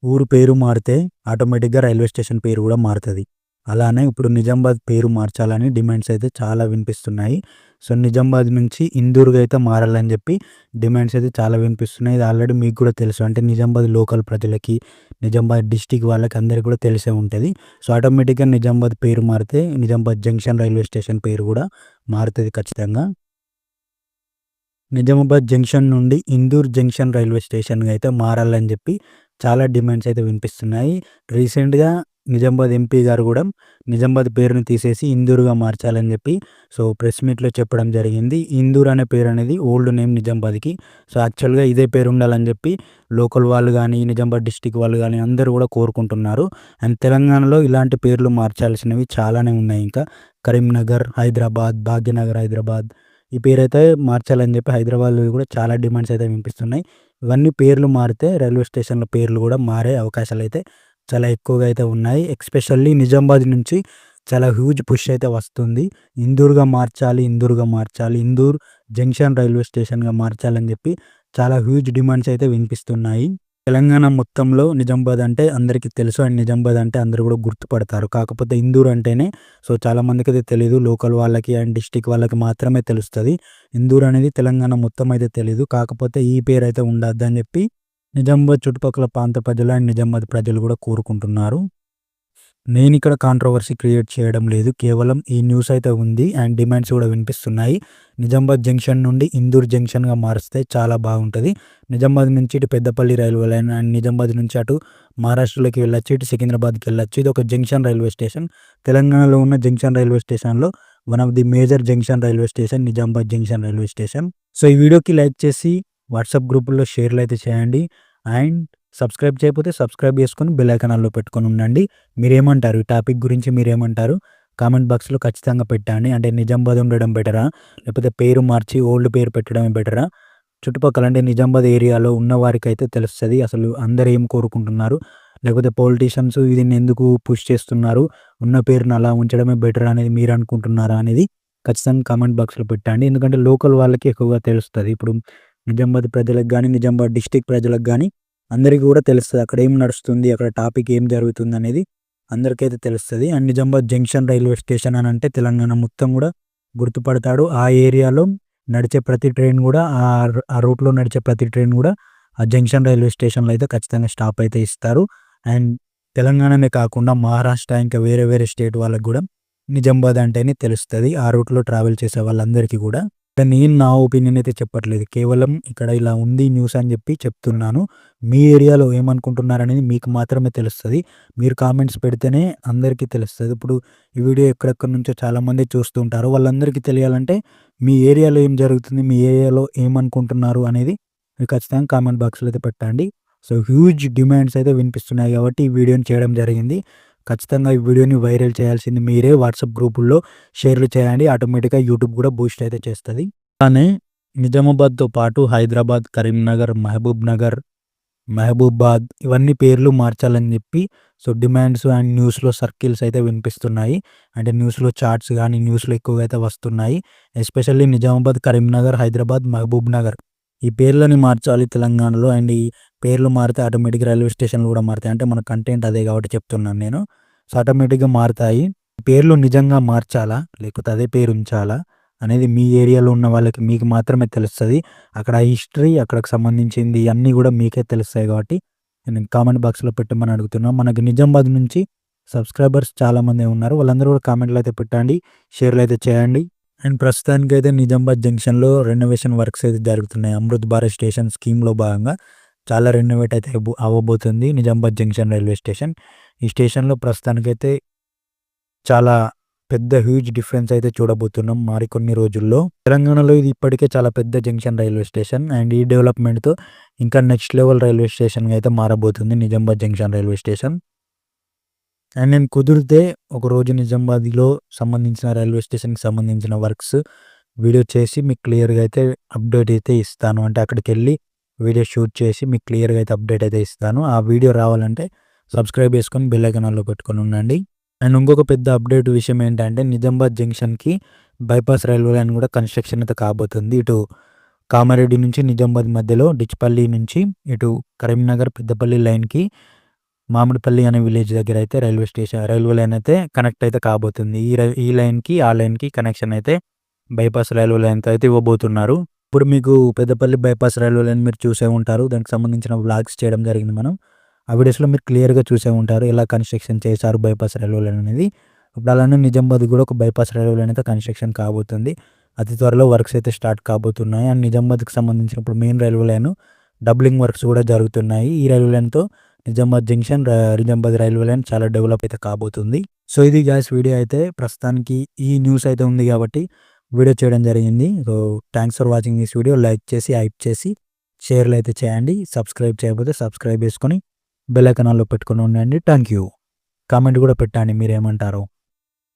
ఊరు పేరు మారితే ఆటోమేటిక్‌గా రైల్వే స్టేషన్ పేరు గూడా మారుతది. అలానే ఇప్పుడు నిజామాబాద్ పేరు మార్చాలని డిమాండ్స్ అయితే చాలా వినిపిస్తున్నాయి. సో, నిజామాబాద్ నుంచి ఇందూర్‌గా అయితే మారాలని జెప్పి డిమాండ్స్ అయితే చాలా వినిపిస్తున్నాయి. ఇది ఆల్రెడీ మీకు గూడా తెలుసు. అంటే నిజామాబాద్ లోకల్ ప్రజలకి, నిజామాబాద్ డిస్ట్రిక్ట్ వాళ్ళకి అందరికి కూడా తెలిసే ఉంటది. సో, ఆటోమేటిక్‌గా నిజామాబాద్ పేరు మారితే నిజామాబాద్ జంక్షన్ రైల్వే స్టేషన్ పేరు గూడా మారుతది ఖచ్చితంగా. నిజామాబాద్ జంక్షన్ నుండి ఇందూర్ జంక్షన్ రైల్వే స్టేషన్‌గా అయితే మారాలని జెప్పి చాలా డిమాండ్స్ అయితే వినిపిస్తున్నాయి. రీసెంట్‌గా నిజామాబాద్ ఎంపీ గారు గూడా నిజామాబాద్ పేరుని తీసేసి ఇందూర్‌గా మార్చాలని జెప్పి ప్రెస్ మీట్‌లో చెప్పడం జరిగింది. ఇందూర్ అనే పేరనేది ఓల్డ్ నేమ్ నిజామాబాద్‌కి. సో, యాక్చువల్‌గా ఇదే పేరు ఉండాలని జెప్పి లోకల్ వాళ్ళు గానీ, నిజామాబాద్ డిస్ట్రిక్ట్ వాళ్ళు గానీ అందరూ గూడా కోరుకుంటున్నారు. అండ్ తెలంగాణలో ఇలాంటి పేర్లు మార్చాల్సినవి చాలానే ఉన్నాయి ఇంకా. కరీంనగర్, హైదరాబాద్, భాగ్యనగర్ హైదరాబాద్ ఈ పేరైతే మార్చాలని జెప్పి హైదరాబాద్‌లో గూడా చాలా డిమాండ్స్ అయితే వినిపిస్తున్నాయి. ఇవన్నీ పేర్లు మారితే రైల్వే స్టేషన్‌ల పేర్లు గూడా మారే అవకాశాలైతే చాలా ఎక్కువగా అయితే ఉన్నాయి. ఎస్పెషల్లీ నిజామాబాద్ నుంచి చాలా హ్యూజ్ పుష్ అయితే వస్తుంది. ఇందూర్‌గా మార్చాలి, ఇందూర్‌గా మార్చాలి, ఇందూర్ జంక్షన్ రైల్వే స్టేషన్‌గా మార్చాలని జెప్పి చాలా హ్యూజ్ డిమాండ్స్ అయితే వినిపిస్తున్నాయి. తెలంగాణ మొత్తంలో నిజామాబాద్ అంటే అందరికీ తెలుసు. అండ్ నిజామాబాద్ అంటే అందరూ గూడా గుర్తుపడతారు. కాకపోతే ఇందూర్ అంటేనే చాలా మందికైతే తెలీదు. లోకల్ వాళ్ళకి అండ్ డిస్ట్రిక్ట్ వాళ్ళకి మాత్రమే తెలుస్తది. ఇందూర్ అనేది తెలంగాణ మొత్తం అయితే తెలీదు. కాకపోతే ఈ పేరైతే ఉండద్దని జెప్పి నిజామాబాద్ చుట్టుపక్కల ప్రాంత ప్రజలు అండ్ నిజామాబాద్ ప్రజలు గూడా కోరుకుంటున్నారు. నేనిక్కడ కాంట్రోవర్సీ క్రియేట్ చేయడం లేదు. కేవలం ఈ న్యూస్ అయితే ఉంది అండ్ డిమాండ్స్ గూడా వినిపిస్తున్నాయి. నిజామాబాద్ జంక్షన్ నుండి ఇందూర్ జంక్షన్‌గా మారిస్తే చాలా బాగుంటది. నిజామాబాద్ నుంచి ఇటు Peddapalli railway line and Nizamabad నుంచి అటు మహారాష్ట్రలోకి వెళ్ళొచ్చు. ఇటు సికింద్రాబాద్‌కి వెళ్ళొచ్చు. ఇది ఒక జంక్షన్ రైల్వే స్టేషన్. తెలంగాణలో ఉన్న జంక్షన్ రైల్వే స్టేషన్‌లో one of the major junction railway station Nizamabad junction railway station. So, ఈ వీడియోకి లైక్ చేసి వాట్సాప్ గ్రూపుల్లో షేర్‌లయితే చేయండి. అండ్ సబ్స్క్రైబ్ చేయకపోతే సబ్స్క్రైబ్ చేసుకొని బెల్ ఐకాన్ ఆల్‌లో పెట్టుకొని ఉండండి. మీరేమంటారు? ఈ టాపిక్ గురించి మీరేమంటారు? కామెంట్ బాక్స్‌లో ఖచ్చితంగా పెట్టండి. అంటే నిజామాబాద్ ఉండడం బెటరా? లేకపోతే పేరు మార్చి ఓల్డ్ పేరు పెట్టడమే బెటరా? చుట్టుపక్కల అంటే నిజామాబాద్ ఏరియాలో ఉన్నవారికైతే తెలుస్తది. అసలు అందరూ ఏం కోరుకుంటున్నారు? లేకపోతే పొలిటీషియన్స్ దీన్ని ఎందుకు పుష్ చేస్తున్నారు? ఉన్న పేరుని అలా ఉంచడమే బెటర్ అనేది మీరు అనుకుంటున్నారా అనేది ఖచ్చితంగా కామెంట్ బాక్స్‌లో పెట్టండి. ఎందుకంటే లోకల్ వాళ్ళకి ఎక్కువగా తెలుస్తది. ఇప్పుడు నిజామాబాద్ ప్రజలకు గానీ, నిజామాబాద్ డిస్ట్రిక్ట్ ప్రజలకు గానీ అందరికి గూడా తెలుస్తది. అక్కడ ఏం నడుస్తుంది? అక్కడ టాపిక్ ఏం జరుగుతుందనేది అందరికైతే తెలుస్తది. And Nizamabad junction railway station అనంటే తెలంగాణ మొత్తం గూడా గుర్తుపడతాడు. ఆ ఏరియాలో నడిచే ప్రతి ట్రైన్ గూడా ఆ రూట్‌లో నడిచే ప్రతి ట్రైన్ గూడా ఆ జంక్షన్ రైల్వే స్టేషన్‌లో అయితే ఖచ్చితంగా స్టాప్ అయితే ఇస్తారు. అండ్ తెలంగాణనే కాకుండా మహారాష్ట్ర ఇంకా వేరే వేరే స్టేట్ వాళ్ళకి గూడా నిజామాబాద్ అంటేనే తెలుస్తది. ఆ రూట్‌లో ట్రావెల్ చేసే వాళ్ళందరికీ గూడా. నేను నా ఒపీనియన్ అయితే చెప్పట్లేదు. కేవలం ఇక్కడ ఇలా ఉంది న్యూస్ అని జెప్పి చెప్తున్నాను. మీ ఏరియాలో ఏమనుకుంటున్నారనేది మీకు మాత్రమే తెలుస్తది. మీరు కామెంట్స్ పెడితేనే అందరికీ తెలుస్తది. ఇప్పుడు ఈ వీడియో ఎక్కడెక్కడి నుంచో చాలామంది చూస్తూ ఉంటారు. వాళ్ళందరికీ తెలియాలంటే మీ ఏరియాలో ఏం జరుగుతుంది? మీ ఏరియాలో ఏమనుకుంటున్నారు అనేది మీరు ఖచ్చితంగా కామెంట్ బాక్స్‌లో అయితే పెట్టండి. సో, హ్యూజ్ డిమాండ్స్ అయితే వినిపిస్తున్నాయి గాబట్టి ఈ వీడియోని చేయడం జరిగింది. ఖచ్చితంగా ఈ వీడియోని వైరల్ చేయాల్సింది మీరే. వాట్సాప్ గ్రూపుల్లో షేర్లు చేయండి. ఆటోమేటిక్‌గా యూట్యూబ్ గూడా బూస్ట్ అయితే చేస్తది. అలానే నిజామాబాద్‌తో పాటు హైదరాబాద్, కరీంనగర్, మహబూబాద్ ఇవన్నీ పేర్లు మార్చాలని జెప్పి డిమాండ్స్ అండ్ న్యూస్‌లో సర్కిల్స్ అయితే వినిపిస్తున్నాయి. అంటే న్యూస్‌లో చార్ట్స్ గానీ, న్యూస్‌లో ఎక్కువగా అయితే వస్తున్నాయి. ఎస్పెషల్లీ నిజామాబాద్, కరీంనగర్, హైదరాబాద్, మహబూబ్‌నగర్ ఈ పేర్లని మార్చాలి తెలంగాణలో. అండ్ ఈ పేర్లు మారితే ఆటోమేటిక్‌గా రైల్వే స్టేషన్‌లు గూడా మారుతాయి. అంటే మన కంటెంట్ అదే గాబట్టి చెప్తున్నాను నేను. సో, ఆటోమేటిక్‌గా మారుతాయి. పేర్లు నిజంగా మార్చాలా? లేకపోతే అదే పేరు ఉంచాలా? అనేది మీ ఏరియాలో ఉన్న వాళ్ళకి మీకు మాత్రమే తెలుస్తది. అక్కడ హిస్టరీ, అక్కడికి సంబంధించింది అన్నీ గూడా మీకే తెలుస్తాయి గాబట్టి నేను కామెంట్ బాక్స్‌లో పెట్టమని అడుగుతున్నా. మనకు నిజామాబాద్ నుంచి సబ్స్క్రైబర్స్ చాలామందే ఉన్నారు. వాళ్ళందరూ కూడా కామెంట్‌లో అయితే పెట్టండి. షేర్‌లు అయితే చేయండి. అండ్ ప్రస్తుతానికైతే నిజామాబాద్ జంక్షన్‌లో రెనోవేషన్ వర్క్స్ అయితే జరుగుతున్నాయి. అమృత్ భారత్ స్టేషన్ స్కీమ్‌లో భాగంగా చాలా రెనోవేట్ అయితే అవ్వబోతుంది నిజామాబాద్ జంక్షన్ రైల్వే స్టేషన్. ఈ స్టేషన్‌లో ప్రస్తుతానికైతే చాలా పెద్ద హ్యూజ్ డిఫరెన్స్ అయితే చూడబోతున్నాం మరికొన్ని రోజుల్లో. తెలంగాణలో ఇది ఇప్పటికే చాలా పెద్ద జంక్షన్ రైల్వే స్టేషన్. అండ్ ఈ డెవలప్‌మెంట్‌తో ఇంకా నెక్స్ట్ లెవెల్ రైల్వే స్టేషన్‌గా అయితే మారబోతుంది Nizamabad junction railway station. And నేను కుదిరితే ఒకరోజు నిజామాబాద్‌లో సంబంధించిన రైల్వే స్టేషన్‌కి సంబంధించిన వర్క్స్ వీడియో చేసి మీకు క్లియర్‌గా అయితే అప్డేట్ అయితే ఇస్తాను. అంటే అక్కడికెళ్ళి వీడియో షూట్ చేసి మీకు క్లియర్‌గా అయితే అప్డేట్ అయితే ఇస్తాను. ఆ వీడియో రావాలంటే సబ్స్క్రైబ్ చేసుకొని బెల్ ఐకాన్ ఆన్‌లో పెట్టుకొని ఉండండి. అండ్ ఇంకొక పెద్ద అప్డేట్ విషయం ఏంటంటే నిజామాబాద్ జంక్షన్‌కి బైపాస్ రైల్వే లైన్ కూడా కన్‌స్ట్రక్షన్ అయితే కాబోతుంది. ఇటు కామారెడ్డి నుంచి నిజామాబాద్ మధ్యలో డిచ్‌పల్లి నుంచి ఇటు కరీంనగర్, పెద్దపల్లి లైన్‌కి మామిడిపల్లి అనే విలేజ్ దగ్గర అయితే రైల్వే లైన్ అయితే కనెక్ట్ అయితే కాబోతుంది. ఈ లైన్‌కి, ఆ లైన్‌కి కనెక్షన్ అయితే బైపాస్ రైల్వే లైన్‌తో అయితే ఇవ్వబోతున్నారు. ఇప్పుడు మీకు పెద్దపల్లి బైపాస్ రైల్వే లైన్ మీరు చూసే ఉంటారు. దానికి సంబంధించిన వ్లాగ్స్ చేయడం జరిగింది మనం. ఆ వీడియోస్‌లో మీరు క్లియర్‌గా చూసే ఉంటారు. ఎలా కన్‌స్ట్రక్షన్ చేశారు బైపాస్ రైల్వే లైన్ అనేది. ఇప్పుడు అలానే నిజామాబాద్ కూడా ఒక బైపాస్ రైల్వే లైన్ అయితే కన్‌స్ట్రక్షన్ కాబోతుంది. అతి త్వరలో వర్క్స్ అయితే స్టార్ట్ కాబోతున్నాయి. అండ్ నిజామాబాద్‌కి సంబంధించిన ఇప్పుడు main railway line doubling works కూడా జరుగుతున్నాయి. ఈ రైల్వే లైన్‌తో Nizamabad junction, Nizamabad railway line చాలా డెవలప్ అయితే కాబోతుంది. సో ఇది గాయ్స్ వీడియో అయితే ప్రస్తుతానికి ఈ న్యూస్ అయితే ఉంది కాబట్టి వీడియో చేయడం జరిగింది. So thanks for watching this video. Like చేసి, హైప్ చేసి, షేర్‌లు అయితే చేయండి. సబ్స్క్రైబ్ చేయకపోతే సబ్స్క్రైబ్ చేసుకొని బెల్ ఐకాన్ ఆన్‌లో పెట్టుకొని ఉండండి. Thank you. కామెంట్ కూడా పెట్టండి మీరేమంటారో.